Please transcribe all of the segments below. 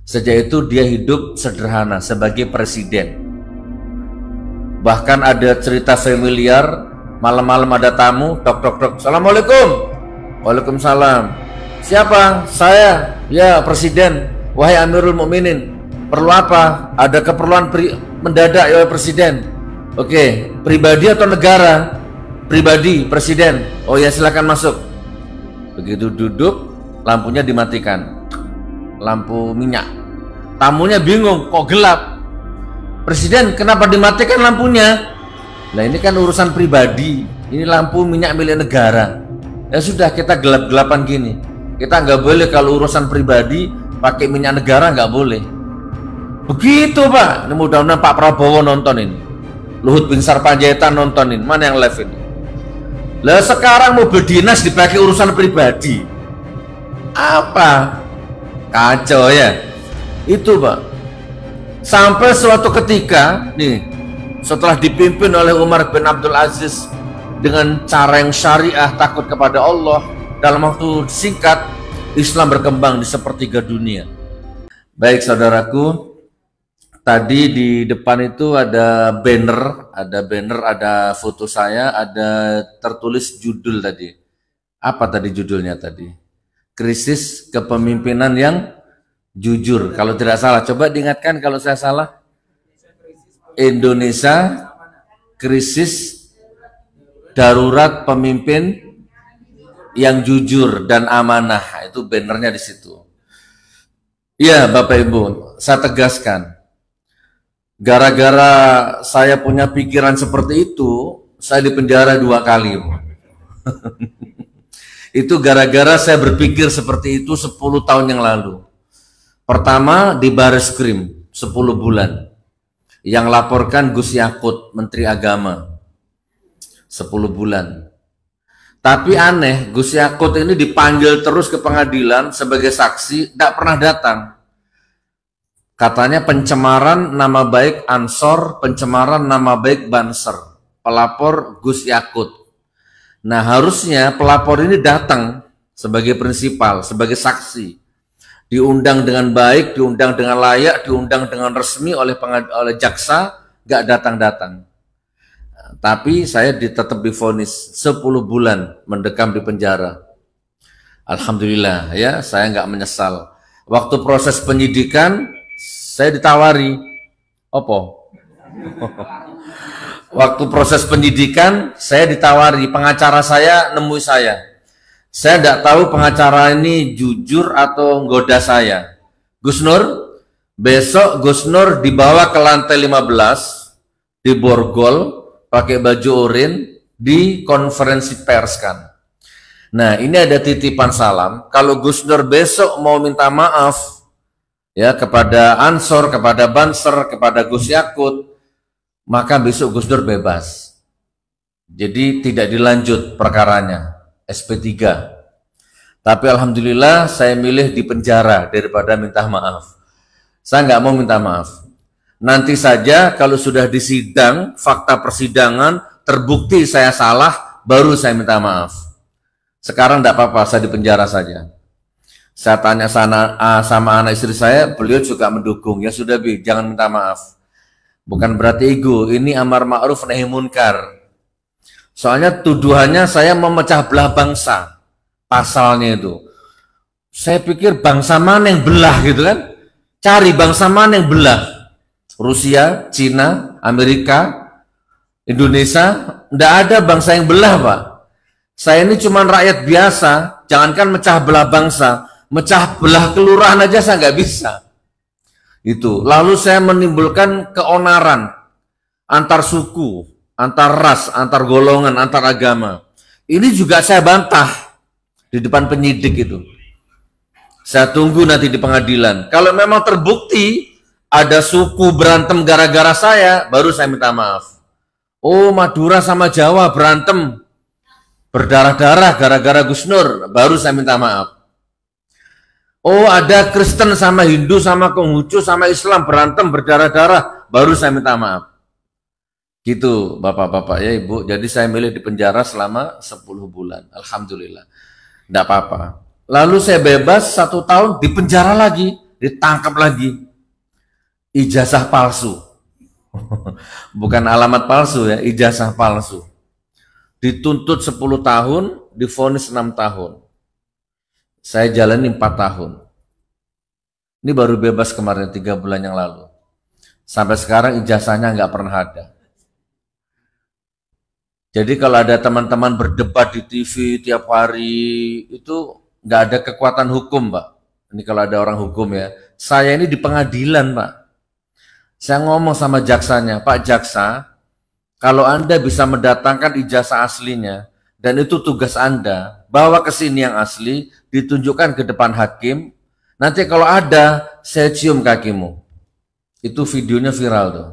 Sejak itu dia hidup sederhana sebagai presiden. Bahkan ada cerita familiar, malam-malam ada tamu, tok tok tok, "Assalamualaikum." "Waalaikumsalam." "Siapa?" "Saya." "Ya, presiden." "Wahai Amirul Mukminin, perlu apa?" "Ada keperluan mendadak ya presiden." "Oke, pribadi atau negara?" "Pribadi, presiden." "Oh ya, silakan masuk." Begitu duduk, lampunya dimatikan, lampu minyak. Tamunya bingung, kok gelap? "Presiden, kenapa dimatikan lampunya?" "Nah, ini kan urusan pribadi, ini lampu minyak milik negara." "Ya sudah, kita gelap-gelapan gini. Kita nggak boleh kalau urusan pribadi pakai minyak negara, nggak boleh." Begitu Pak. Ini mudah-mudahan Pak Prabowo nonton ini, Luhut Binsar Panjaitan nontonin. Mana yang live ini? Lah sekarang mobil dinas dipakai urusan pribadi. Apa? Kacau ya. Itu Pak. Sampai suatu ketika nih, setelah dipimpin oleh Umar bin Abdul Aziz dengan cara yang syariah, takut kepada Allah, dalam waktu singkat Islam berkembang di sepertiga dunia. Baik saudaraku, tadi di depan itu ada banner, ada foto saya, ada tertulis judul tadi. Apa tadi judulnya tadi? Krisis kepemimpinan yang jujur. Kalau tidak salah, coba diingatkan kalau saya salah. Indonesia krisis darurat pemimpin yang jujur dan amanah. Itu bannernya di situ. Iya Bapak Ibu, saya tegaskan. Gara-gara saya punya pikiran seperti itu, saya dipenjara 2 kali. Itu gara-gara saya berpikir seperti itu 10 tahun yang lalu. Pertama di Bareskrim 10 bulan. Yang laporkan Gus Yakut, Menteri Agama. 10 bulan. Tapi aneh, Gus Yakut ini dipanggil terus ke pengadilan sebagai saksi, tidak pernah datang. Katanya pencemaran nama baik Ansor, pencemaran nama baik Banser. Pelapor Gus Yakut. Nah harusnya pelapor ini datang sebagai prinsipal, sebagai saksi. Diundang dengan baik, diundang dengan layak, diundang dengan resmi oleh jaksa, gak datang-datang. Tapi saya tetap divonis 10 bulan mendekam di penjara. Alhamdulillah ya, saya nggak menyesal. Waktu proses penyidikan saya ditawari, opo? Waktu proses penyidikan saya ditawari, pengacara saya nemui saya. Saya tidak tahu pengacara ini jujur atau nggoda saya. "Gus Nur, besok Gus Nur dibawa ke lantai 15 di borgol pakai baju oranye di konferensi pers kan. Nah ini ada titipan salam. Kalau Gus Nur besok mau minta maaf ya kepada Ansor, kepada Banser, kepada Gus Yakut, maka besok Gus Nur bebas. Jadi tidak dilanjut perkaranya. SP3. Tapi alhamdulillah saya milih di penjara daripada minta maaf. Saya nggak mau minta maaf. Nanti saja kalau sudah disidang, fakta persidangan, terbukti saya salah, baru saya minta maaf. Sekarang nggak apa-apa, saya di penjara saja. Saya tanya sama anak istri saya, beliau juga mendukung. Ya sudah Bi, jangan minta maaf. Bukan berarti ego, ini amar ma'ruf nahi munkar. Soalnya tuduhannya saya memecah belah bangsa. Pasalnya itu. Saya pikir bangsa mana yang belah gitu kan? Cari bangsa mana yang belah. Rusia, Cina, Amerika, Indonesia, tidak ada bangsa yang belah Pak. Saya ini cuma rakyat biasa, jangankan mecah belah bangsa, mecah belah kelurahan aja saya nggak bisa. Itu. Lalu saya menimbulkan keonaran antar suku, antar ras, antar golongan, antar agama. Ini juga saya bantah di depan penyidik itu. Saya tunggu nanti di pengadilan. Kalau memang terbukti ada suku berantem gara-gara saya, baru saya minta maaf. Oh, Madura sama Jawa berantem berdarah-darah gara-gara Gus Nur, baru saya minta maaf. Oh, ada Kristen sama Hindu sama Konghucu sama Islam berantem berdarah-darah, baru saya minta maaf. Gitu Bapak-bapak ya Ibu. Jadi saya milih di penjara selama 10 bulan. Alhamdulillah. Tidak apa-apa. Lalu saya bebas 1 tahun di penjara lagi ditangkap lagi. Ijazah palsu. Bukan alamat palsu ya, ijazah palsu. Dituntut 10 tahun, divonis 6 tahun. Saya jalani 4 tahun. Ini baru bebas kemarin 3 bulan yang lalu. Sampai sekarang ijazahnya nggak pernah ada. Jadi kalau ada teman-teman berdebat di TV tiap hari, itu nggak ada kekuatan hukum, Pak. Ini kalau ada orang hukum ya. Saya ini di pengadilan, Pak. Saya ngomong sama jaksanya, Pak Jaksa, kalau Anda bisa mendatangkan ijazah aslinya, dan itu tugas Anda, bawa ke sini yang asli, ditunjukkan ke depan hakim, nanti kalau ada, saya cium kakimu. Itu videonya viral tuh.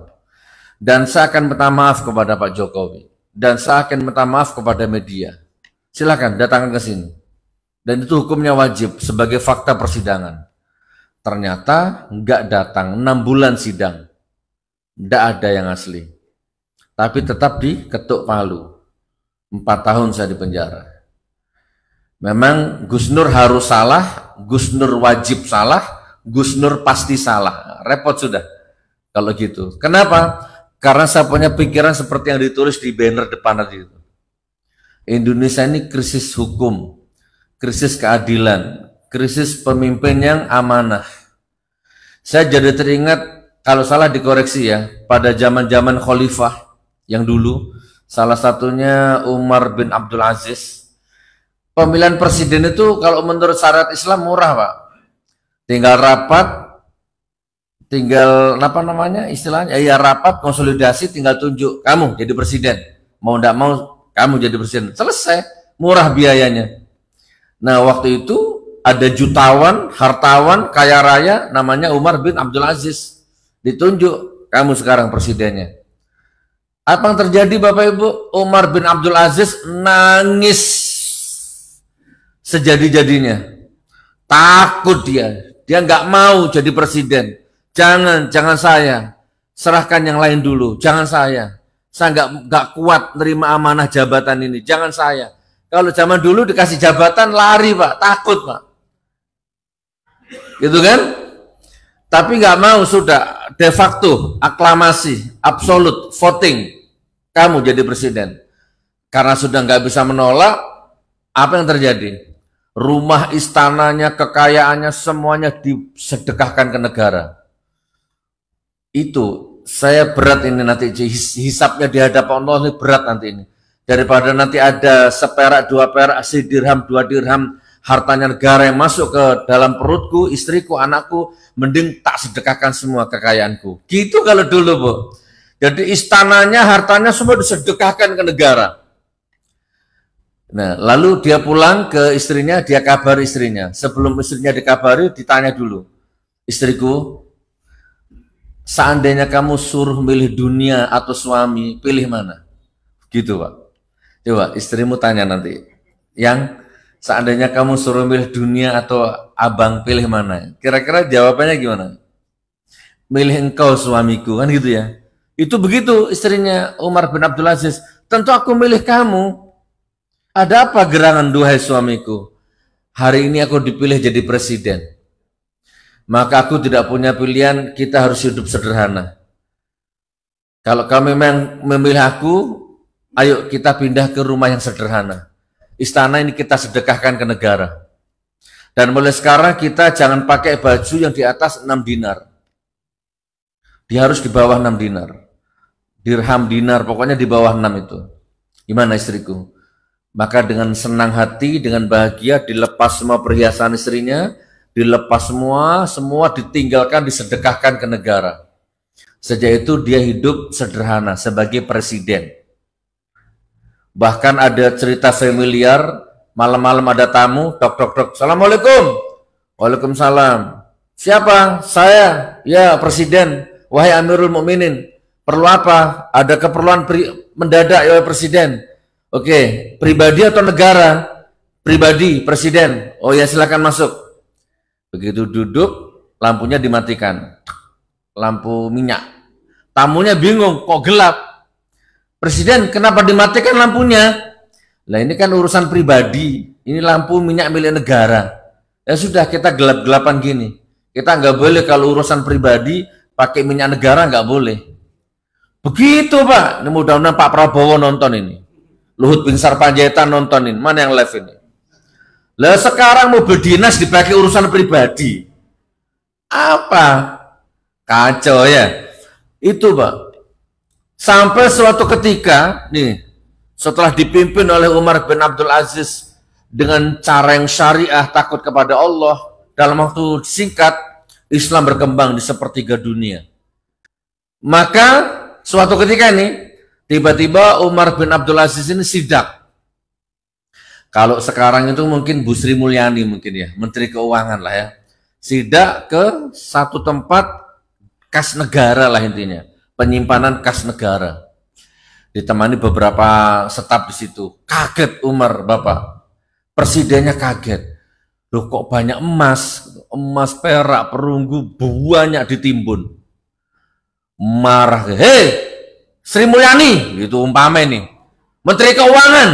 Dan saya akan minta maaf kepada Pak Jokowi. Dan saya akan minta maaf kepada media. Silakan datangkan ke sini. Dan itu hukumnya wajib sebagai fakta persidangan. Ternyata nggak datang, 6 bulan sidang. Nggak ada yang asli. Tapi tetap diketuk palu. 4 tahun saya di penjara. Memang Gus Nur harus salah, Gus Nur wajib salah, Gus Nur pasti salah. Repot sudah kalau gitu. Kenapa? Karena saya punya pikiran seperti yang ditulis di banner depan tadi itu. Indonesia ini krisis hukum, krisis keadilan, krisis pemimpin yang amanah. Saya jadi teringat, kalau salah dikoreksi ya, pada zaman-zaman khalifah yang dulu, salah satunya Umar bin Abdul Aziz, pemilihan presiden itu kalau menurut syariat Islam murah, Pak. Tinggal rapat, tinggal apa namanya istilahnya, ya rapat, konsolidasi, tinggal tunjuk, kamu jadi presiden. Mau enggak mau, kamu jadi presiden. Selesai, murah biayanya. Nah, waktu itu ada jutawan, hartawan, kaya raya, namanya Umar bin Abdul Aziz. Ditunjuk, kamu sekarang presidennya. Apa yang terjadi Bapak Ibu? Umar bin Abdul Aziz nangis sejadi-jadinya. Takut dia nggak mau jadi presiden. Jangan saya. Serahkan yang lain dulu, jangan saya. Saya nggak kuat nerima amanah jabatan ini, jangan saya. Kalau zaman dulu dikasih jabatan lari, Pak, takut, Pak. Gitu kan? Tapi nggak mau, sudah de facto aklamasi, absolut voting, kamu jadi presiden. Karena sudah nggak bisa menolak, apa yang terjadi? Rumah istananya, kekayaannya semuanya disedekahkan ke negara. Itu saya berat ini nanti, hisapnya di hadapan Allah ini berat nanti ini. Daripada nanti ada seperak, 2 perak, 1 dirham, 2 dirham, hartanya negara yang masuk ke dalam perutku, istriku, anakku, mending tak sedekahkan semua kekayaanku. Gitu kalau dulu, Bu. Jadi istananya, hartanya semua disedekahkan ke negara. Nah, lalu dia pulang ke istrinya, dia kabar istrinya. Sebelum istrinya dikabari, ditanya dulu, istriku, seandainya kamu suruh milih dunia atau suami, pilih mana? Gitu, Pak. Coba istrimu tanya nanti, yang seandainya kamu suruh milih dunia atau abang, pilih mana? Kira-kira jawabannya gimana? Milih engkau suamiku, kan gitu ya. Itu begitu istrinya Umar bin Abdul Aziz. Tentu aku milih kamu. Ada apa gerangan, duhai suamiku? Hari ini aku dipilih jadi presiden. Maka aku tidak punya pilihan, kita harus hidup sederhana. Kalau kamu memang memilih aku, ayo kita pindah ke rumah yang sederhana. Istana ini kita sedekahkan ke negara. Dan mulai sekarang kita jangan pakai baju yang di atas 6 dinar. Dia harus di bawah 6 dinar. Dirham, dinar, pokoknya di bawah 6 itu. Gimana istriku? Maka dengan senang hati, dengan bahagia, dilepas semua perhiasan istrinya, dilepas semua ditinggalkan, disedekahkan ke negara. Sejak itu dia hidup sederhana sebagai presiden. Bahkan ada cerita familiar, malam-malam ada tamu, tok. Assalamualaikum. Waalaikumsalam. Siapa? Saya. Ya, presiden. Wahai Amirul Mukminin, perlu apa? Ada keperluan mendadak ya presiden. Oke, pribadi atau negara? Pribadi, presiden. Oh ya, silakan masuk. Begitu duduk, lampunya dimatikan. Lampu minyak. Tamunya bingung, kok gelap? Presiden, kenapa dimatikan lampunya? Lah ini kan urusan pribadi. Ini lampu minyak milik negara. Ya sudah, kita gelap-gelapan gini. Kita nggak boleh kalau urusan pribadi pakai minyak negara, nggak boleh. Begitu Pak. Ini mudah-mudahan Pak Prabowo nonton ini. Luhut Binsar Panjaitan nontonin. Mana yang live ini? Lah sekarang mobil dinas dipakai urusan pribadi. Apa? Kacau ya. Itu Pak. Sampai suatu ketika, nih, setelah dipimpin oleh Umar bin Abdul Aziz dengan cara yang syariah, takut kepada Allah, dalam waktu singkat, Islam berkembang di sepertiga dunia. Maka, suatu ketika ini, tiba-tiba Umar bin Abdul Aziz ini sidak. Kalau sekarang itu mungkin Bu Sri Mulyani mungkin ya, Menteri Keuangan lah ya. Sidak ke satu tempat kas negara lah intinya, penyimpanan kas negara. Ditemani beberapa staf di situ. Kaget Umar, Bapak. Presidennya kaget. Loh kok banyak emas, emas, perak, perunggu banyak ditimbun. Marah, hei Sri Mulyani, gitu umpama ini, Menteri Keuangan,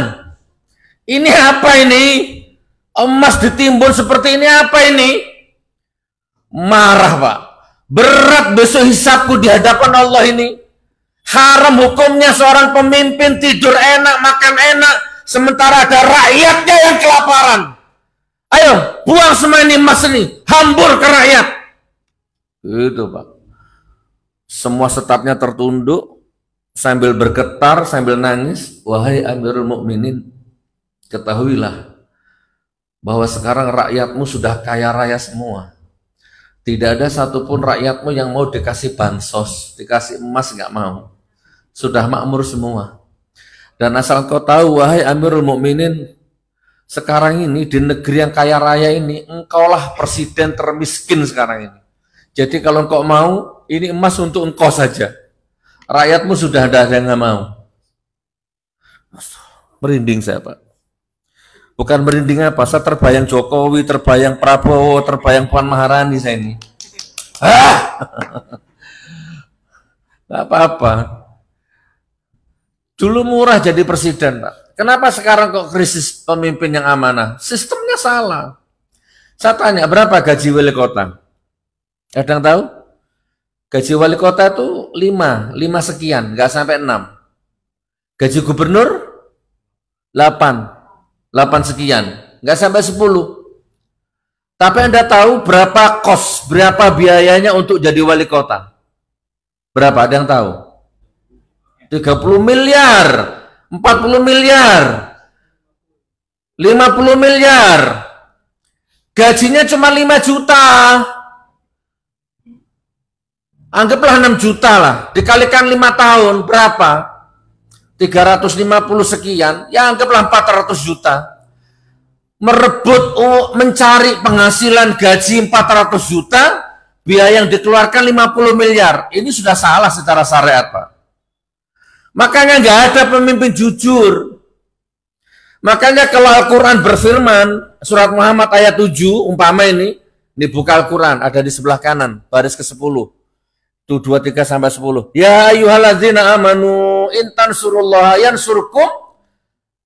ini apa ini? Emas ditimbun seperti ini apa ini? Marah Pak, berat besok hisabku di hadapan Allah ini. Haram hukumnya seorang pemimpin tidur enak, makan enak, sementara ada rakyatnya yang kelaparan. Ayo, buang semua ini emas ini, hambur ke rakyat. Gitu Pak. Semua stafnya tertunduk, sambil bergetar, sambil nangis. Wahai Amirul Mukminin, ketahuilah bahwa sekarang rakyatmu sudah kaya raya semua. Tidak ada satupun rakyatmu yang mau dikasih bansos, dikasih emas, nggak mau. Sudah makmur semua. Dan asal kau tahu, wahai Amirul Mukminin, sekarang ini di negeri yang kaya raya ini, engkaulah presiden termiskin sekarang ini. Jadi kalau engkau mau, ini emas untuk engkau saja. Rakyatmu sudah ada yang nggak mau. Merinding saya Pak. Bukan merinding apa, saya terbayang Jokowi, terbayang Prabowo, terbayang Puan Maharani saya ini. Gak apa-apa. Dulu murah jadi presiden Pak. Kenapa sekarang kok krisis pemimpin yang amanah? Sistemnya salah. Saya tanya, berapa gaji wali kota? Ada yang tahu? Gaji wali kota itu 5 sekian, nggak sampai 6. Gaji gubernur 8 sekian, nggak sampai 10. Tapi Anda tahu berapa kos, berapa biayanya untuk jadi wali kota? Berapa? Ada yang tahu? 30 miliar, 40 miliar, 50 miliar. Gajinya cuma 5 juta. Anggaplah 6 juta lah, dikalikan 5 tahun, berapa? 350 sekian, ya anggaplah 400 juta. Merebut, mencari penghasilan gaji 400 juta, biaya yang dikeluarkan 50 miliar. Ini sudah salah secara syariat Pak. Makanya nggak ada pemimpin jujur. Makanya kalau Al-Quran berfirman, surat Muhammad ayat 7, umpama ini buka Al-Quran, ada di sebelah kanan, baris ke-10. 23 sampai 10. Ya ayyuhalladzina amanu intan surullah yansurkum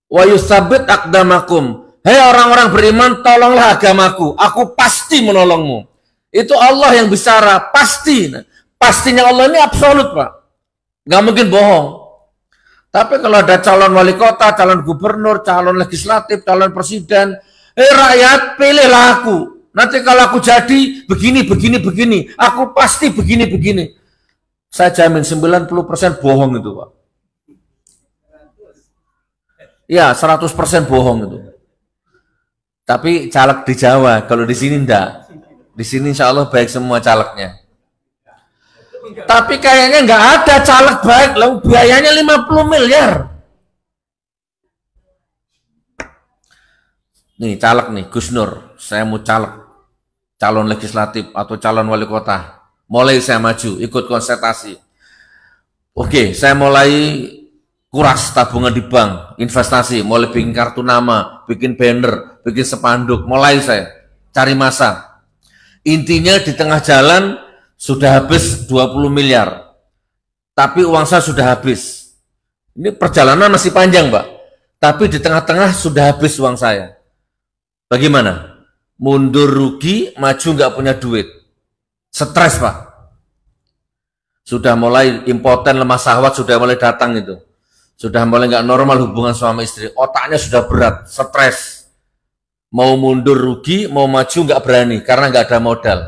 wa yutsabbit aqdamakum. Hei orang-orang beriman, tolonglah agamaku, aku pasti menolongmu. Itu Allah yang bicara, pasti. Pastinya Allah ini absolut Pak, nggak mungkin bohong. Tapi kalau ada calon wali kota, calon gubernur, calon legislatif, calon presiden, rakyat pilihlah aku. Nanti kalau aku jadi begini, aku pasti begini. Saya jamin 90% bohong itu Pak. Ya 100% bohong itu. Tapi caleg di Jawa, kalau di sini enggak. Di sini insya Allah baik semua calegnya. Tapi kayaknya nggak ada caleg baik, lalu biayanya 50 miliar. Nih caleg nih, Gus Nur, saya mau caleg. Calon legislatif atau calon wali kota, mulai saya maju, ikut konsultasi. Oke, saya mulai kuras tabungan di bank, investasi, mulai bikin kartu nama, bikin banner, bikin spanduk, mulai saya cari masa. Intinya di tengah jalan sudah habis 20 miliar, tapi uang saya sudah habis. Ini perjalanan masih panjang Pak, tapi di tengah-tengah sudah habis uang saya. Bagaimana? Mundur rugi, maju nggak punya duit. Stres, Pak. Sudah mulai impoten, lemah syahwat, sudah mulai datang itu. Sudah mulai nggak normal hubungan suami istri. Otaknya sudah berat, stres. Mau mundur rugi, mau maju nggak berani karena nggak ada modal.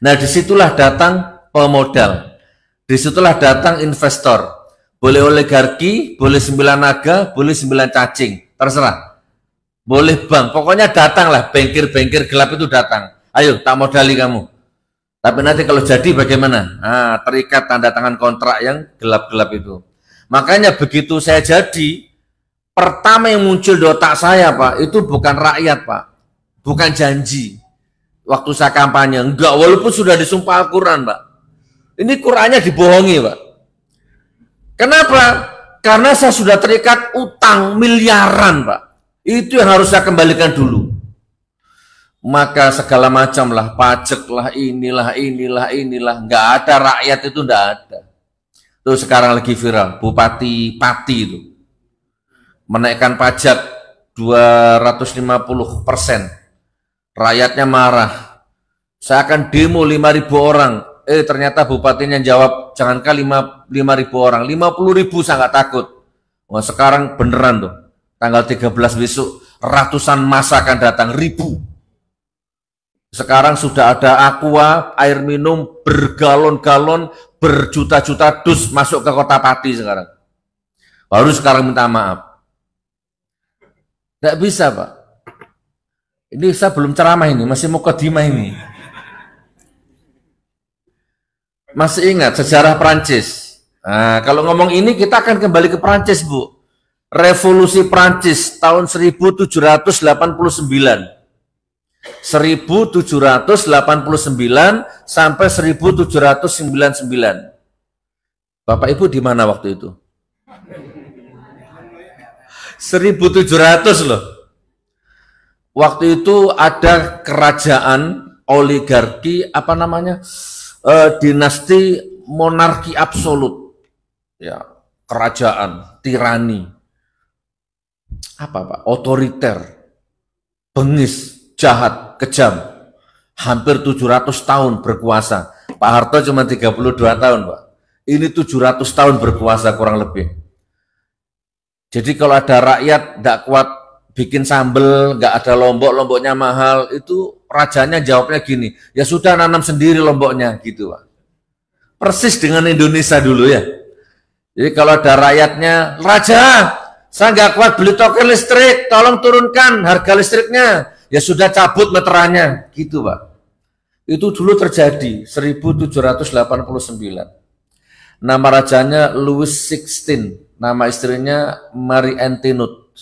Nah, disitulah datang pemodal. Disitulah datang investor. Boleh oligarki, boleh 9 naga, boleh 9 cacing. Terserah. Boleh bank. Pokoknya datanglah, bankir-bankir gelap itu datang. Ayo, tak modali kamu. Tapi nanti kalau jadi bagaimana? Nah, terikat tanda tangan kontrak yang gelap-gelap itu. Makanya begitu saya jadi, pertama yang muncul di otak saya, Pak, itu bukan rakyat, Pak. Bukan janji. Waktu saya kampanye. Enggak, walaupun sudah disumpah Al-Quran, Pak. Ini Qurannya dibohongi, Pak. Kenapa? Karena saya sudah terikat utang miliaran, Pak. Itu yang harus saya kembalikan dulu. Maka segala macam lah, pajak lah, inilah, nggak ada rakyat itu, nggak ada. Itu sekarang lagi viral, Bupati Pati itu menaikkan pajak 250%. Rakyatnya marah. Saya akan demo 5.000 orang. Ternyata bupatinya jawab, jangankan 5.000 orang, 50.000 saya nggak takut. Wah, sekarang beneran tuh, tanggal 13 besok, ratusan massa akan datang, ribu. Sekarang sudah ada aqua, air minum bergalon-galon, berjuta-juta dus masuk ke kota Pati sekarang. Baru sekarang minta maaf. Tidak bisa, Pak. Ini saya belum ceramah ini, masih mukadimah ini. Masih ingat sejarah Prancis? Nah, kalau ngomong ini kita akan kembali ke Prancis, Bu. Revolusi Prancis tahun 1789. 1789 sampai 1799. Bapak Ibu di mana waktu itu? 1700 loh. Waktu itu ada kerajaan oligarki, apa namanya? Dinasti monarki absolut. Ya, kerajaan, tirani. Apa, Pak? Otoriter. Bengis. Jahat, kejam, hampir 700 tahun berkuasa. Pak Harto cuma 32 tahun, Pak. Ini 700 tahun berkuasa kurang lebih. Jadi kalau ada rakyat tidak kuat bikin sambel, nggak ada lombok, lomboknya mahal, itu rajanya jawabnya gini, ya sudah nanam sendiri lomboknya, gitu, Pak. Persis dengan Indonesia dulu ya. Jadi kalau ada rakyatnya, Raja, saya nggak kuat beli token listrik, tolong turunkan harga listriknya. Ya sudah cabut meterannya, gitu, Pak. Itu dulu terjadi 1789. Nama rajanya Louis XVI, nama istrinya Marie Antoinette.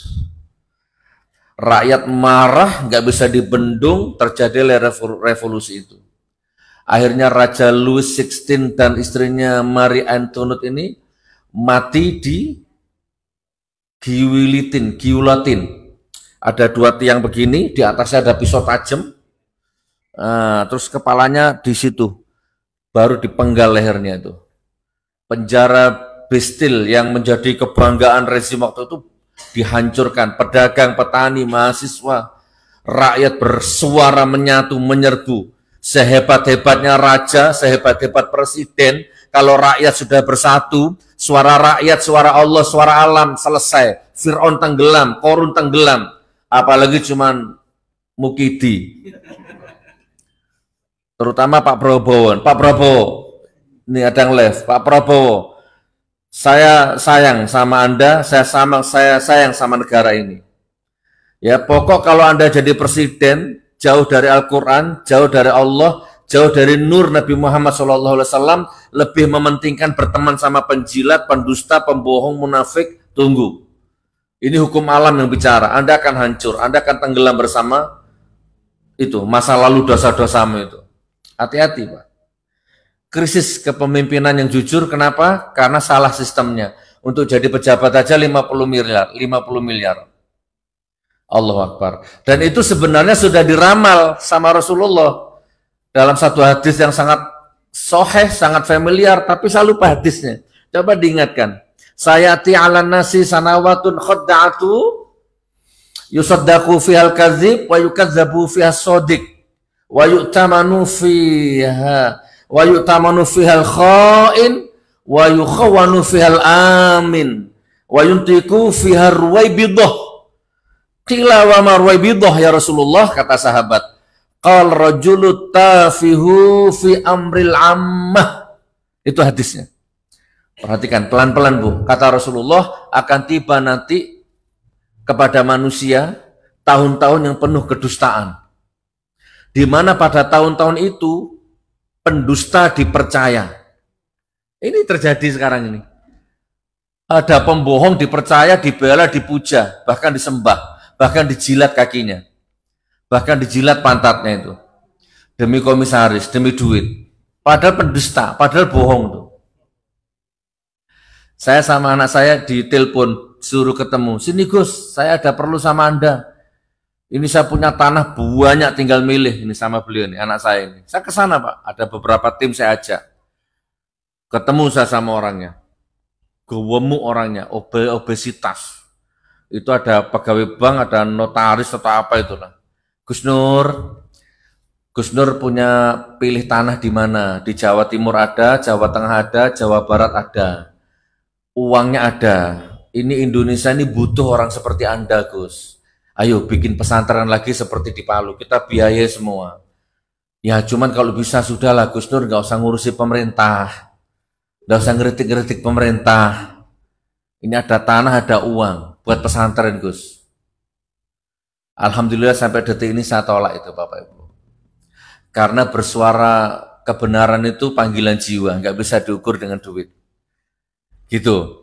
Rakyat marah, nggak bisa dibendung, terjadi revolusi itu. Akhirnya Raja Louis XVI dan istrinya Marie Antoinette ini mati di giulotin. Ada 2 tiang begini, di atasnya ada pisau tajam, terus kepalanya di situ, baru dipenggal lehernya itu. Penjara Bastille yang menjadi kebanggaan rezim waktu itu dihancurkan. Pedagang, petani, mahasiswa, rakyat bersuara menyatu, menyerbu. Sehebat-hebatnya raja, sehebat-hebat presiden, kalau rakyat sudah bersatu, suara rakyat, suara Allah, suara alam, selesai. Fir'aun tenggelam, Korun tenggelam. Apalagi cuman Mukidi, terutama Pak Prabowo. Pak Prabowo, ini ada yang live. Pak Prabowo, saya sayang sama Anda, saya sayang sama negara ini. Ya pokok kalau Anda jadi presiden, jauh dari Al-Quran, jauh dari Allah, jauh dari nur Nabi Muhammad SAW, lebih mementingkan berteman sama penjilat, pendusta, pembohong, munafik. Tunggu. Ini hukum alam yang bicara, Anda akan hancur, Anda akan tenggelam bersama itu, masa lalu dosa-dosamu itu. Hati-hati, Pak. Krisis kepemimpinan yang jujur, kenapa? Karena salah sistemnya. Untuk jadi pejabat aja 50 miliar. Allahu Akbar. Dan itu sebenarnya sudah diramal sama Rasulullah. Dalam satu hadis yang sangat sahih, sangat familiar, tapi saya lupa hadisnya. Coba diingatkan. Sayati ala nasi sanawatun khadda'atu yusaddaqu fihal kadzib wa yukadzabu fihas shadiq wa yu'tamanu fiha wa yu'tamanu fihal kha'in wa yukhawanu fihal amin wa yuntiku fihar ruwaibidah. Qila wa ma ruwaibidah ya Rasulullah, kata sahabat. Qal rajulu tafihu fi amril ammah. Itu hadisnya. Perhatikan pelan-pelan Bu. Kata Rasulullah, akan tiba nanti kepada manusia tahun-tahun yang penuh kedustaan. Di mana pada tahun-tahun itu pendusta dipercaya. Ini terjadi sekarang ini. Ada pembohong dipercaya, dibela, dipuja, bahkan disembah, bahkan dijilat kakinya, bahkan dijilat pantatnya itu. Demi komisaris, demi duit. Padahal pendusta, padahal bohong tuh. Saya sama anak saya ditelepon, suruh ketemu. Sini Gus, saya ada perlu sama Anda. Ini saya punya tanah banyak, tinggal milih. Ini sama beliau nih, anak saya ini. Saya ke sana Pak, ada beberapa tim saya ajak. Ketemu saya sama orangnya. Gemuk orangnya, obesitas. Itu ada pegawai bank, ada notaris atau apa itulah. Gus Nur punya pilih tanah di mana? Di Jawa Timur ada, Jawa Tengah ada, Jawa Barat ada. Uangnya ada. Ini Indonesia ini butuh orang seperti Anda Gus. Ayo bikin pesantren lagi seperti di Palu, kita biayai semua. Ya cuman kalau bisa sudahlah Gus Nur, nggak usah ngurusi pemerintah, nggak usah ngeritik-ngeritik pemerintah. Ini ada tanah, ada uang buat pesantren Gus. Alhamdulillah sampai detik ini saya tolak itu Bapak Ibu. Karena bersuara kebenaran itu panggilan jiwa, nggak bisa diukur dengan duit. Gitu.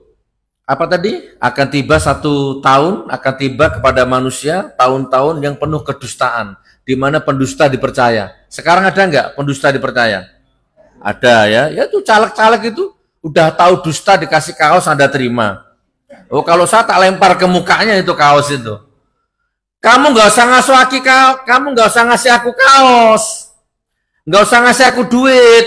Apa tadi? Akan tiba satu tahun, akan tiba kepada manusia tahun-tahun yang penuh kedustaan, di mana pendusta dipercaya. Sekarang ada nggak pendusta dipercaya? Ada ya. Ya itu caleg-caleg itu udah tahu dusta dikasih kaos Anda terima. Oh kalau saya tak lempar ke mukanya itu kaos itu. Kamu nggak usah ngasuh aku kaos, kamu nggak usah ngasih aku kaos, nggak usah ngasih aku duit.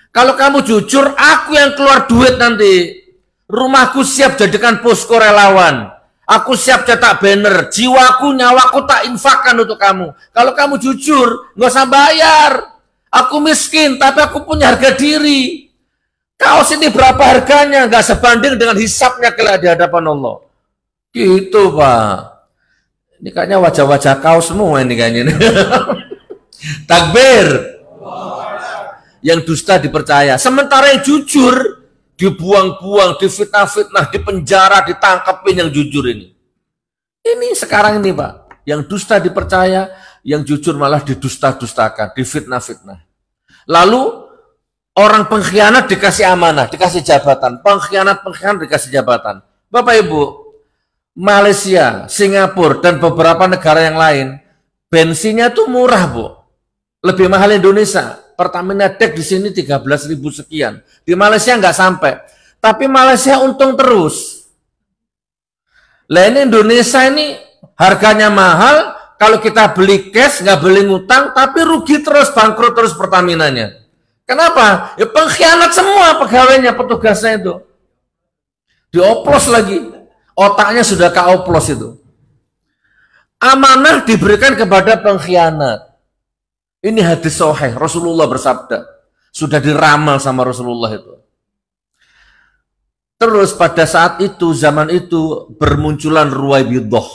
Kalau kamu jujur, aku yang keluar duit nanti. Rumahku siap jadikan posko relawan. Aku siap cetak banner. Jiwaku, nyawaku tak infakkan untuk kamu. Kalau kamu jujur, nggak usah bayar. Aku miskin, tapi aku punya harga diri. Kaos ini berapa harganya? Nggak sebanding dengan hisapnya kelak di hadapan Allah. Gitu Pak. Ini kayaknya wajah-wajah kaos semua ini kayaknya. Takbir. Yang dusta dipercaya. Sementara yang jujur dibuang-buang, difitnah-fitnah, dipenjara, ditangkapin yang jujur ini. Ini sekarang ini Pak, yang dusta dipercaya, yang jujur malah didusta-dustakan, difitnah-fitnah. Lalu orang pengkhianat dikasih amanah, dikasih jabatan, pengkhianat dikasih jabatan. Bapak Ibu, Malaysia, Singapura, dan beberapa negara yang lain, bensinnya tuh murah Bu, lebih mahal Indonesia. Pertamina Dek di sini 13.000 sekian. Di Malaysia nggak sampai. Tapi Malaysia untung terus. Lah ini Indonesia ini harganya mahal. Kalau kita beli cash, nggak beli ngutang, tapi rugi terus, bangkrut terus Pertaminanya. Kenapa? Ya pengkhianat semua pegawainya, petugasnya itu. Dioplos lagi. Otaknya sudah keoplos itu. Amanah diberikan kepada pengkhianat. Ini hadis sahih, Rasulullah bersabda. Sudah diramal sama Rasulullah itu. Terus pada saat itu, zaman itu bermunculan ruwaibidah.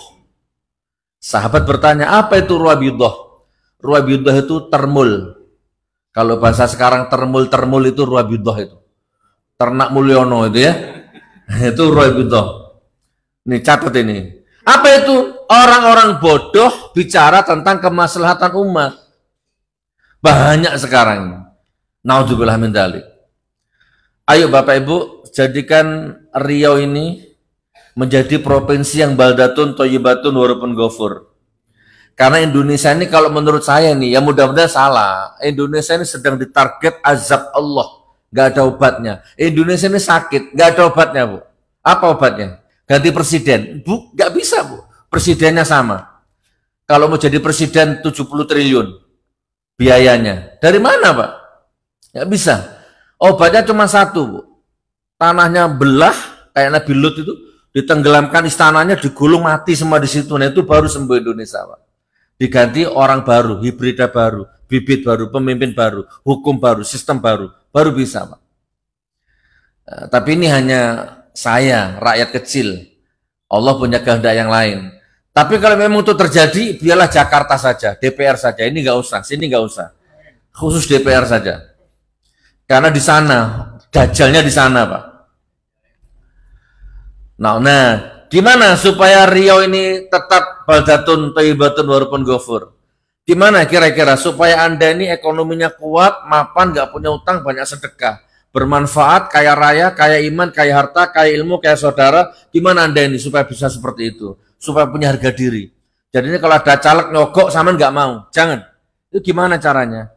Sahabat bertanya, apa itu ruwaibidah? Ruwaibidah itu termul. Kalau bahasa sekarang termul itu ruwaibidah itu. Ternak Mulyono itu ya. Itu ruwaibidah. Ini catat ini. Apa itu? Orang-orang bodoh bicara tentang kemaslahatan umat. Banyak sekarang. Naudzubillah min dzalik. Ayo Bapak Ibu, jadikan Riau ini menjadi provinsi yang baldatun thayyibatun warabun ghafur. Karena Indonesia ini kalau menurut saya nih, ya mudah-mudahan salah. Indonesia ini sedang ditarget azab Allah, nggak ada obatnya. Indonesia ini sakit, nggak ada obatnya Bu. Apa obatnya? Ganti presiden. Bu, nggak bisa Bu. Presidennya sama. Kalau mau jadi presiden 70 triliun. Biayanya. Dari mana Pak? Nggak bisa. Obatnya cuma satu Bu. Tanahnya belah, kayak Nabi Lut itu, ditenggelamkan istananya, digulung mati semua di situ. Nah itu baru sembuh Indonesia Pak. Diganti orang baru, hibrida baru. bibit baru, pemimpin baru, hukum baru, sistem baru bisa Pak. Tapi ini hanya saya, rakyat kecil. Allah punya kehendak yang lain. Tapi kalau memang itu terjadi, biarlah Jakarta saja, DPR saja. Ini nggak usah, sini nggak usah. Khusus DPR saja. Karena di sana, dajalnya di sana Pak. Nah, gimana supaya Riau ini tetap baldatun thayyibatun warupun ghafur? Gimana kira-kira supaya Anda ini ekonominya kuat, mapan, nggak punya utang, banyak sedekah, bermanfaat, kaya raya, kaya iman, kaya harta, kaya ilmu, kaya saudara? Gimana Anda ini supaya bisa seperti itu? Supaya punya harga diri. Jadi ini kalau ada caleg nyogok, sama nggak mau. Jangan. Itu gimana caranya?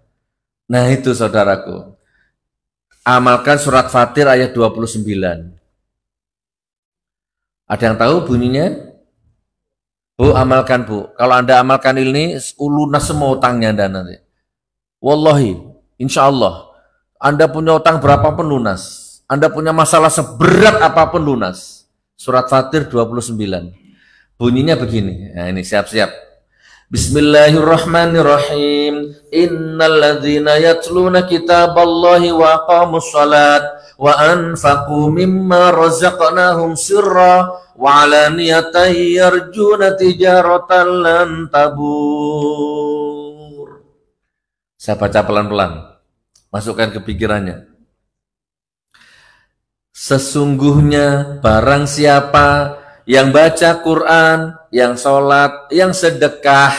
Nah itu saudaraku. Amalkan surat Fatir ayat 29. Ada yang tahu bunyinya? Bu, amalkan Bu. Kalau Anda amalkan ini, lunas semua utangnya Anda nanti. Wallahi, insya Allah. Anda punya utang berapapun lunas. Anda punya masalah seberat apapun lunas. Surat Fatir 29. Bunyinya begini. Nah ini siap-siap. Bismillahirrahmanirrahim. Innalladzina yatluna kitaballahi wa aqamus salat wa anfaqu mimma razaqnahum sirra wa alaniyatan yarjuna tijaratan lan tabur. Saya baca pelan-pelan. Masukkan ke pikirannya. Sesungguhnya barang siapa yang baca Quran, yang sholat, yang sedekah,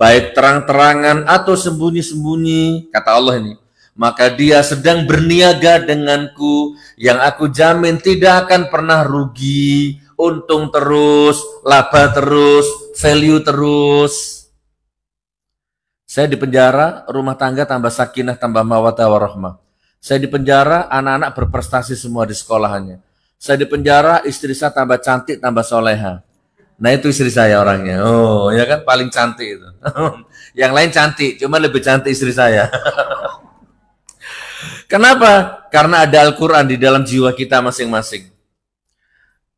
baik terang-terangan atau sembunyi-sembunyi, kata Allah ini, maka dia sedang berniaga denganku, yang aku jamin tidak akan pernah rugi, untung terus, laba terus, value terus. Saya di penjara, rumah tangga tambah sakinah, tambah mawaddah warahmah. Saya di penjara, anak-anak berprestasi semua di sekolahannya. Saya di penjara, istri saya tambah cantik, tambah soleha. Nah itu istri saya orangnya. Oh ya kan, paling cantik itu. Yang lain cantik, cuma lebih cantik istri saya. Kenapa? Karena ada Al-Quran di dalam jiwa kita masing-masing.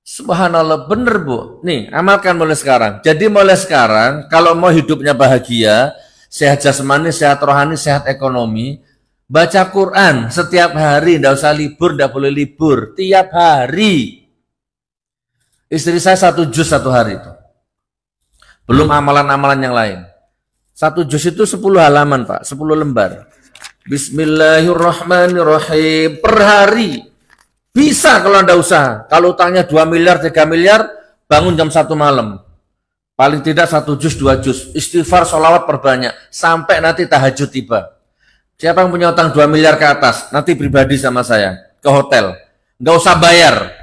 Subhanallah, bener Bu. Nih, amalkan mulai sekarang. Jadi mulai sekarang, kalau mau hidupnya bahagia, sehat jasmani, sehat rohani, sehat ekonomi, baca Quran setiap hari, tidak usah libur, tidak boleh libur, tiap hari. Istri saya 1 juz 1 hari itu. Belum amalan-amalan yang lain. 1 juz itu 10 halaman Pak, 10 lembar. Bismillahirrahmanirrahim. Per hari. Bisa kalau Anda usaha. Kalau utangnya 2 miliar, 3 miliar, bangun jam 1 malam. Paling tidak 1 juz, 2 juz. Istighfar, sholawat perbanyak. Sampai nanti tahajud tiba. Siapa yang punya utang 2 miliar ke atas, nanti pribadi sama saya. Ke hotel. Nggak usah bayar.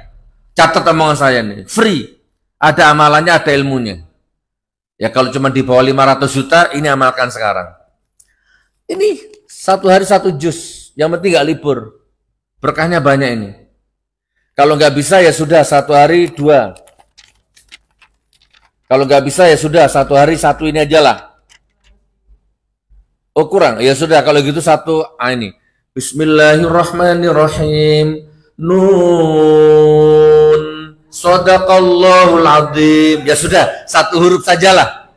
Catat omongan saya nih. Free. Ada amalannya, ada ilmunya. Ya kalau cuma di bawah 500 juta, ini amalkan sekarang. Ini 1 hari 1 juz. Yang penting nggak libur. Berkahnya banyak ini. Kalau nggak bisa ya sudah 1 hari 2. Kalau nggak bisa ya sudah 1 hari 1 ini aja lah. Oh kurang, ya sudah kalau gitu 1 ini. Bismillahirrahmanirrahim. Nun. Shadaqallahul azim. Ya sudah 1 huruf sajalah.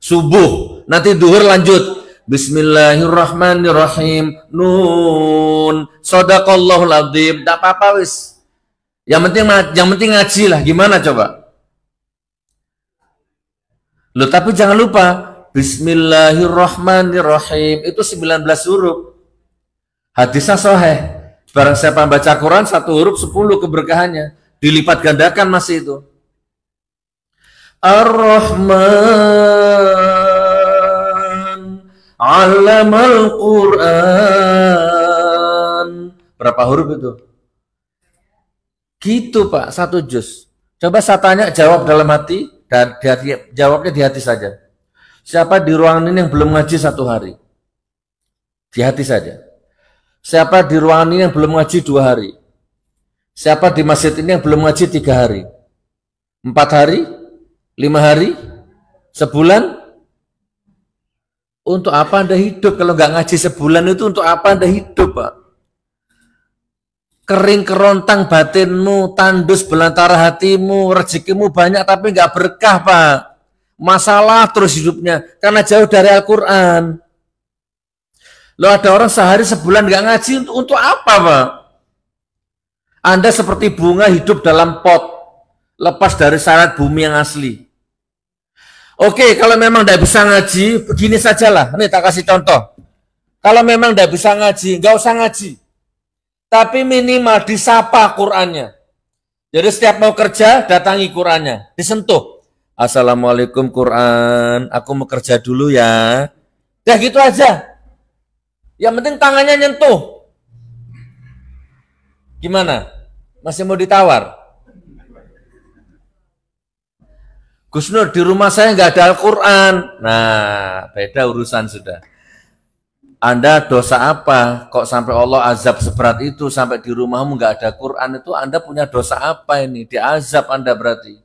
Subuh, nanti duhur lanjut. Bismillahirrahmanirrahim. Nun. Shadaqallahul azim. Tidak apa-apa wis. Yang penting ngaji lah. Gimana coba? Loh, tapi jangan lupa Bismillahirrahmanirrahim itu 19 huruf. Hadisnya sahih. Barang siapa baca Quran 1 huruf 10 keberkahannya. Dilipat gandakan masih itu. Ar-Rahman 'allamal Quran. Berapa huruf itu? Gitu Pak, 1 juz. Coba saya tanya, jawab dalam hati. Dan jawabnya di hati saja. Siapa di ruangan ini yang belum ngaji 1 hari? Di hati saja. Siapa di ruangan ini yang belum ngaji 2 hari? Siapa di masjid ini yang belum ngaji 3 hari? 4 hari? 5 hari? Sebulan? Untuk apa Anda hidup? Kalau nggak ngaji sebulan itu untuk apa Anda hidup Pak? Kering kerontang batinmu, tandus belantara hatimu, rezekimu banyak tapi nggak berkah Pak. Masalah terus hidupnya karena jauh dari Al-Quran. Loh, ada orang sehari sebulan nggak ngaji untuk apa, Pak? Anda seperti bunga hidup dalam pot, lepas dari syarat bumi yang asli. Oke, kalau memang tidak bisa ngaji, begini sajalah. Ini tak kasih contoh. Kalau memang tidak bisa ngaji, nggak usah ngaji. Tapi minimal disapa Qur'annya. Jadi setiap mau kerja, datangi Qur'annya. Disentuh. Assalamualaikum Qur'an, aku mau kerja dulu ya. Ya gitu aja. Yang penting tangannya nyentuh. Gimana? Masih mau ditawar? Gus Nur, di rumah saya nggak ada Al-Quran. Nah, beda urusan sudah. Anda dosa apa? Kok sampai Allah azab seberat itu sampai di rumahmu nggak ada Quran itu? Anda punya dosa apa ini? Diazab Anda berarti.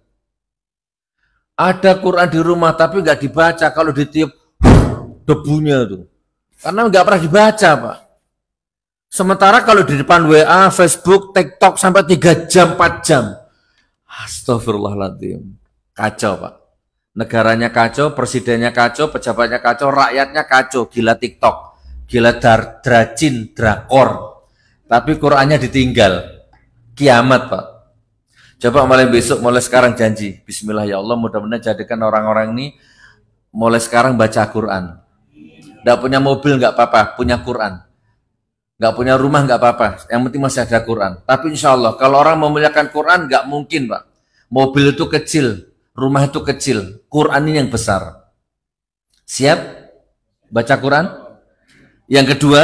Ada Quran di rumah tapi nggak dibaca. Kalau ditiup debunya tuh. Karena nggak pernah dibaca, Pak. Sementara kalau di depan WA, Facebook, TikTok sampai 3 jam, 4 jam. Astagfirullahaladzim. Kacau, Pak. Negaranya kacau, presidennya kacau, pejabatnya kacau, rakyatnya kacau. Gila TikTok, gila dracin, drakor. Tapi Qurannya ditinggal. Kiamat, Pak. Coba mulai besok, mulai sekarang janji. Bismillah ya Allah, mudah-mudahan jadikan orang-orang ini mulai sekarang baca Quran. Nggak punya mobil nggak apa-apa, punya Quran. Nggak punya rumah nggak apa-apa, yang penting masih ada Quran. Tapi insya Allah, kalau orang memuliakan Quran nggak mungkin, Pak. Mobil itu kecil, rumah itu kecil, Quran ini yang besar. Siap? Baca Quran? Yang kedua,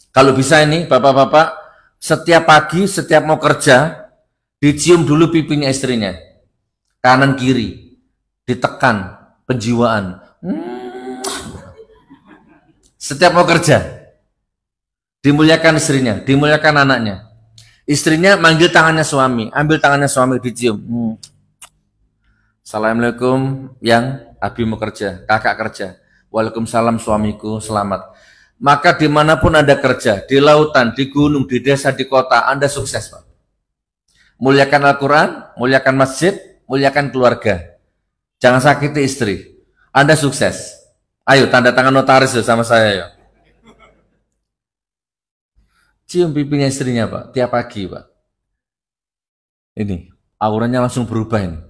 kalau bisa ini, Bapak-bapak, setiap pagi, setiap mau kerja, dicium dulu pipinya istrinya. Kanan kiri, ditekan, penjiwaan. Setiap mau kerja, dimuliakan istrinya, dimuliakan anaknya. Istrinya manggil tangannya suami, ambil tangannya suami, dicium. Assalamualaikum, yang Abi mau kerja, kakak kerja. Waalaikumsalam suamiku, selamat. Maka dimanapun Anda kerja, di lautan, di gunung, di desa, di kota, Anda sukses, Pak. Muliakan Al-Quran, muliakan masjid, muliakan keluarga. Jangan sakiti istri. Anda sukses. Ayo tanda tangan notaris sama saya ya. Cium pipinya istrinya, Pak, tiap pagi, Pak. Ini, auranya langsung berubah ini.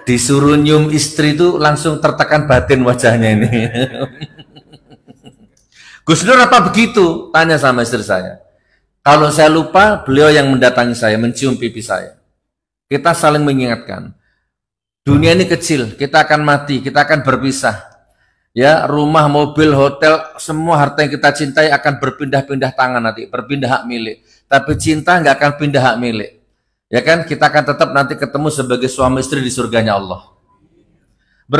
Disuruh nyium istri itu langsung tertekan batin wajahnya ini. Gus Nur apa begitu? Tanya sama istri saya. Kalau saya lupa, beliau yang mendatangi saya, mencium pipi saya. Kita saling mengingatkan. Dunia ini kecil, kita akan mati, kita akan berpisah. Ya, rumah, mobil, hotel, semua harta yang kita cintai akan berpindah-pindah tangan nanti, berpindah hak milik. Tapi cinta nggak akan pindah hak milik. Ya kan, kita akan tetap nanti ketemu sebagai suami istri di surganya Allah.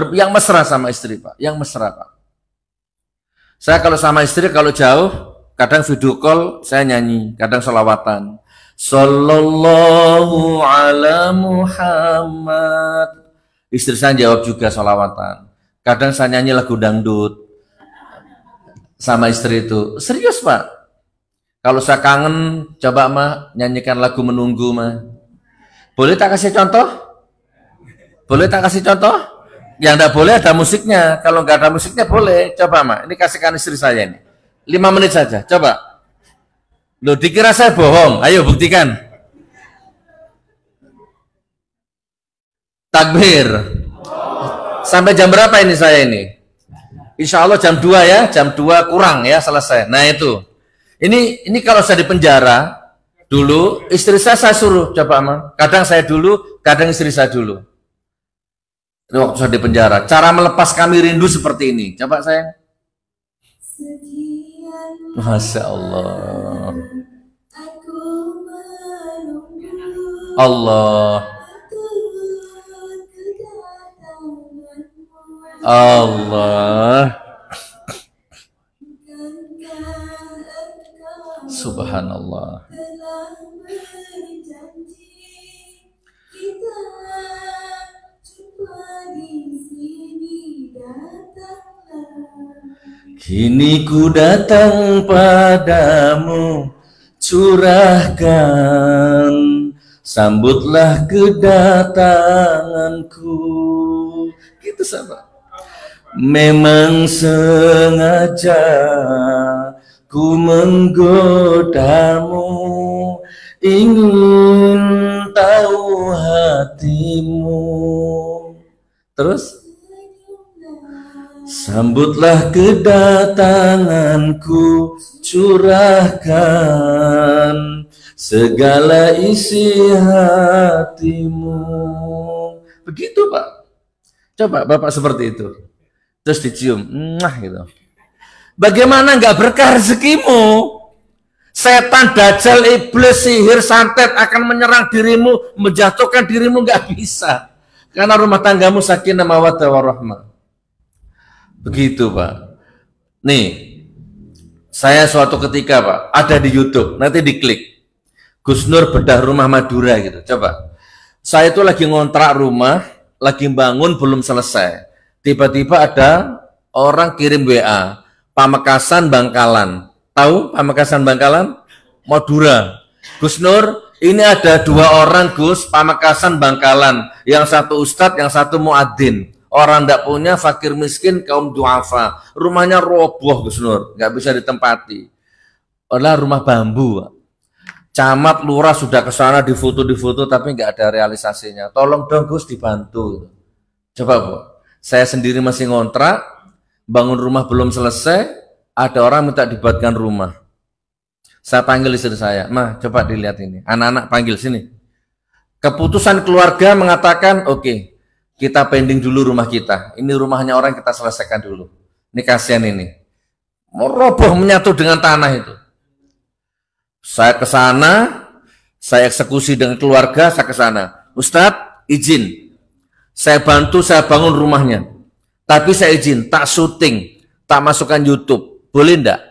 Yang mesra sama istri, Pak, yang mesra, Pak. Saya kalau sama istri, kalau jauh, kadang video call, saya nyanyi, kadang sholawatan. Sallallahu ala Muhammad. Istri saya jawab juga sholawatan. Kadang saya nyanyi lagu dangdut sama istri itu. Serius, Pak. Kalau saya kangen, coba mah nyanyikan lagu menunggu mah. Boleh tak kasih contoh? Boleh tak kasih contoh? Yang enggak boleh ada musiknya. Kalau nggak ada musiknya boleh. Coba mah. Ini kasihkan istri saya ini. 5 menit saja. Coba. Loh, dikira saya bohong. Ayo buktikan. Takbir. Sampai jam berapa ini saya ini? Insya Allah jam 2 ya, jam 2 kurang ya selesai. Nah itu. Ini kalau saya di penjara dulu, istri saya suruh coba mah. Kadang saya dulu, kadang istri saya dulu. Itu waktu saya di penjara. Cara melepas kami rindu seperti ini. Coba sayang. Masya Allah. Allah. Allah. Subhanallah. Kini ku datang padamu, curahkan, sambutlah kedatanganku. Gitu sahabat. Memang sengaja ku menggodamu, ingin tahu hatimu. Terus sambutlah kedatanganku, curahkan segala isi hatimu. Begitu Pak. Coba Bapak seperti itu. Terus dicium, gitu. Bagaimana nggak berkah rezekimu? Setan, dajjal, iblis, sihir, santet akan menyerang dirimu, menjatuhkan dirimu, nggak bisa. Karena rumah tanggamu sakinah mawaddah warahmah. Begitu Pak. Nih, saya suatu ketika Pak, ada di YouTube, nanti diklik. Gus Nur bedah rumah Madura gitu. Coba. Saya itu lagi ngontrak rumah, lagi bangun belum selesai. Tiba-tiba ada orang kirim WA, Pamekasan Bangkalan. Tahu Pamekasan Bangkalan? Madura. Gus Nur, ini ada 2 orang Gus, Pamekasan Bangkalan. Yang satu ustadz, yang satu muadzin. Orang tidak punya, fakir miskin, kaum duafa. Rumahnya roboh Gus Nur, nggak bisa ditempati. Adalah rumah bambu. Camat lurah sudah ke sana difoto, tapi nggak ada realisasinya. Tolong dong Gus dibantu. Coba Bu, saya sendiri masih ngontrak, bangun rumah belum selesai, ada orang minta dibuatkan rumah. Saya panggil istri saya, "Mah, coba dilihat ini." Anak-anak panggil sini. Keputusan keluarga mengatakan, oke, kita pending dulu rumah kita. Ini rumahnya orang, kita selesaikan dulu. Ini kasihan ini. Mau roboh menyatu dengan tanah itu. Saya ke sana, saya eksekusi dengan keluarga, saya ke sana. Ustadz, izin. Saya bantu, saya bangun rumahnya. Tapi saya izin, tak syuting, tak masukkan YouTube. Boleh enggak?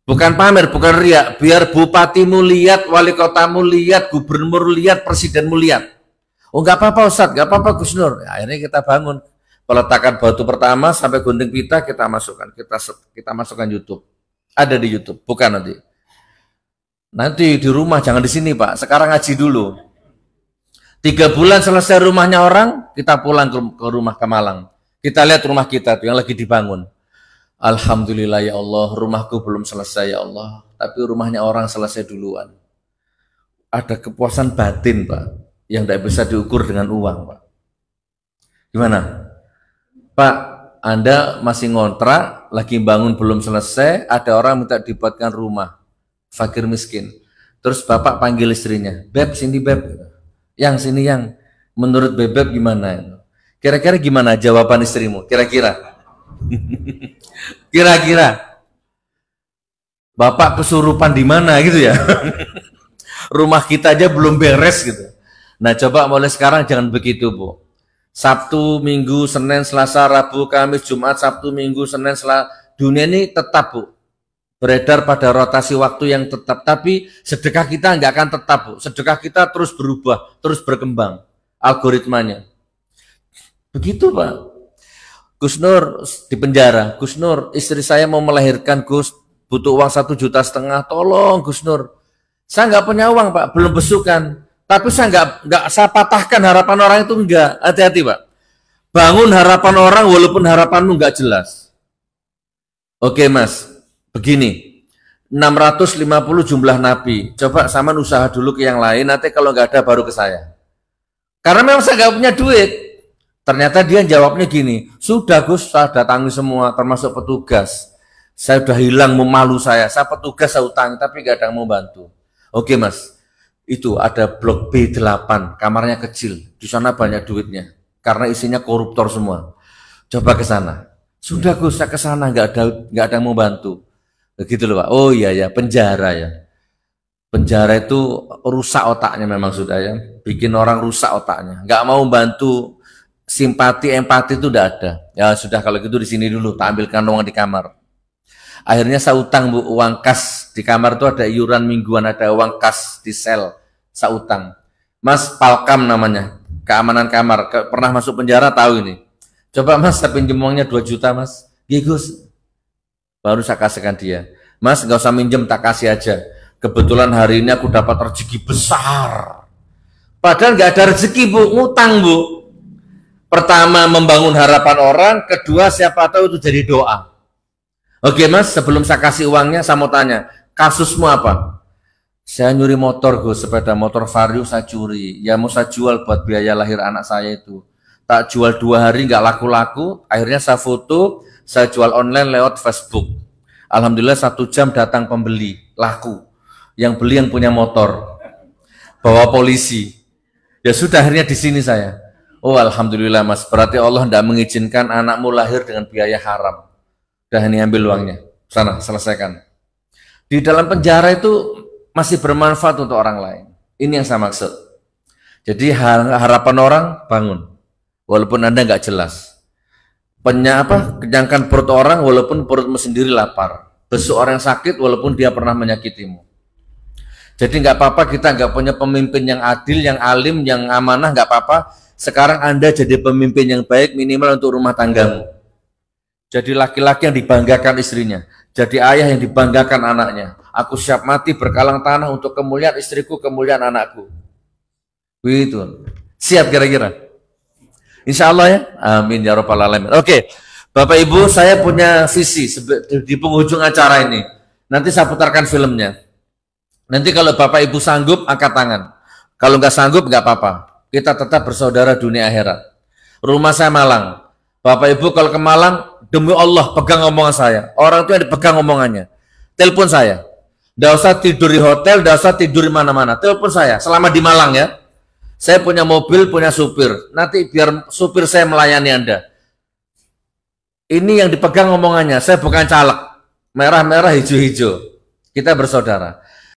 Bukan pamer, bukan riak. Biar bupatimu lihat, wali kotamu lihat, gubernur lihat, presidenmu lihat. Oh enggak apa-apa Ustadz, enggak apa-apa Gus Nur. Akhirnya kita bangun. Peletakan batu pertama sampai gunting pita kita masukkan. Kita masukkan YouTube. Ada di YouTube, bukan nanti. Nanti di rumah, jangan di sini Pak. Sekarang ngaji dulu. 3 bulan selesai rumahnya orang, kita pulang ke rumah ke Malang. Kita lihat rumah kita tuh yang lagi dibangun. Alhamdulillah ya Allah, rumahku belum selesai ya Allah. Tapi rumahnya orang selesai duluan. Ada kepuasan batin Pak, yang tidak bisa diukur dengan uang Pak. Gimana? Pak, Anda masih ngontrak, lagi bangun belum selesai, ada orang minta dibuatkan rumah. Fakir miskin. Terus Bapak panggil istrinya, "Beb, sini Beb." Yang sini yang. Menurut Bebek gimana? Kira-kira gimana jawaban istrimu? Kira-kira. Kira-kira. Bapak kesurupan di mana gitu ya? Rumah kita aja belum beres gitu. Nah coba mulai sekarang jangan begitu Bu. Sabtu, Minggu, Senin, Selasa, Rabu, Kamis, Jumat, Sabtu, Minggu, Senin, Selasa. Dunia ini tetap Bu. Beredar pada rotasi waktu yang tetap, tapi sedekah kita nggak akan tetap Bu. Sedekah kita terus berubah, terus berkembang algoritmanya. Begitu Pak. Gus Nur di penjara. Gus Nur, istri saya mau melahirkan Gus, butuh uang 1,5 juta. Tolong Gus Nur. Saya nggak punya uang Pak, belum besukan. Tapi saya nggak saya patahkan harapan orang itu enggak. Hati-hati Pak. Bangun harapan orang walaupun harapanmu nggak jelas. Oke Mas. Begini, 650 jumlah nabi. Coba sama usaha dulu ke yang lain, nanti kalau nggak ada baru ke saya. Karena memang saya nggak punya duit. Ternyata dia jawabnya gini, "Sudah Gus, saya datangi semua, termasuk petugas. Saya udah hilang, memalu saya petugas, saya utang, tapi nggak ada yang mau bantu." Oke Mas, itu ada blok B8, kamarnya kecil. Di sana banyak duitnya, karena isinya koruptor semua. Coba ke sana. Sudah Gus, saya ke sana, nggak ada yang mau bantu. Begitu loh Pak. Oh iya ya, penjara ya. Penjara itu rusak otaknya memang sudah ya. Bikin orang rusak otaknya. Nggak mau bantu, simpati, empati itu udah ada. Ya sudah kalau gitu di sini dulu, tak ambilkan uang di kamar. Akhirnya saya utang Bu, uang kas. Di kamar itu ada iuran mingguan, ada uang kas di sel. Saya utang. Mas, Palkam namanya. Keamanan kamar. Pernah masuk penjara tahu ini. Coba Mas, saya pinjam uangnya 2 juta Mas. Gus. Baru saya kasihkan dia. Mas, nggak usah minjem, tak kasih aja. Kebetulan hari ini aku dapat rezeki besar. Padahal nggak ada rezeki Bu, ngutang Bu. Pertama membangun harapan orang, kedua siapa tahu itu jadi doa. Oke mas, sebelum saya kasih uangnya, saya mau tanya, kasusmu apa? Saya nyuri motor Gus, sepeda motor Vario saya curi. Ya mau saya jual buat biaya lahir anak saya itu. Tak jual 2 hari nggak laku-laku, akhirnya saya foto, saya jual online lewat Facebook. Alhamdulillah 1 jam datang pembeli, laku. Yang beli yang punya motor, bawa polisi. Ya sudah, akhirnya di sini saya. Oh alhamdulillah mas, berarti Allah tidak mengizinkan anakmu lahir dengan biaya haram. Udah ini ambil uangnya, sana selesaikan. Di dalam penjara itu masih bermanfaat untuk orang lain. Ini yang saya maksud. Jadi harapan orang bangun, walaupun Anda nggak jelas. Kenyangkan perut orang walaupun perutmu sendiri lapar. Besuk orang yang sakit walaupun dia pernah menyakitimu. Jadi nggak apa-apa kita nggak punya pemimpin yang adil, yang alim, yang amanah, nggak apa-apa. Sekarang Anda jadi pemimpin yang baik minimal untuk rumah tanggamu. Jadi laki-laki yang dibanggakan istrinya, jadi ayah yang dibanggakan anaknya. Aku siap mati berkalang tanah untuk kemuliaan istriku, kemuliaan anakku. Begitu. Siap kira-kira? Insya Allah ya. Amin ya rabbal alamin. Oke, Bapak Ibu, saya punya visi di penghujung acara ini. Nanti saya putarkan filmnya. Nanti kalau Bapak Ibu sanggup, angkat tangan. Kalau nggak sanggup, nggak apa-apa. Kita tetap bersaudara dunia akhirat. Rumah saya Malang. Bapak Ibu kalau ke Malang, demi Allah pegang omongan saya. Orang itu yang dipegang omongannya. Telepon saya. Nggak usah tidur di hotel, nggak usah tidur di mana-mana. Telepon saya selama di Malang ya. Saya punya mobil, punya supir. Nanti biar supir saya melayani Anda. Ini yang dipegang omongannya. Saya bukan caleg. Merah-merah, hijau-hijau. Kita bersaudara.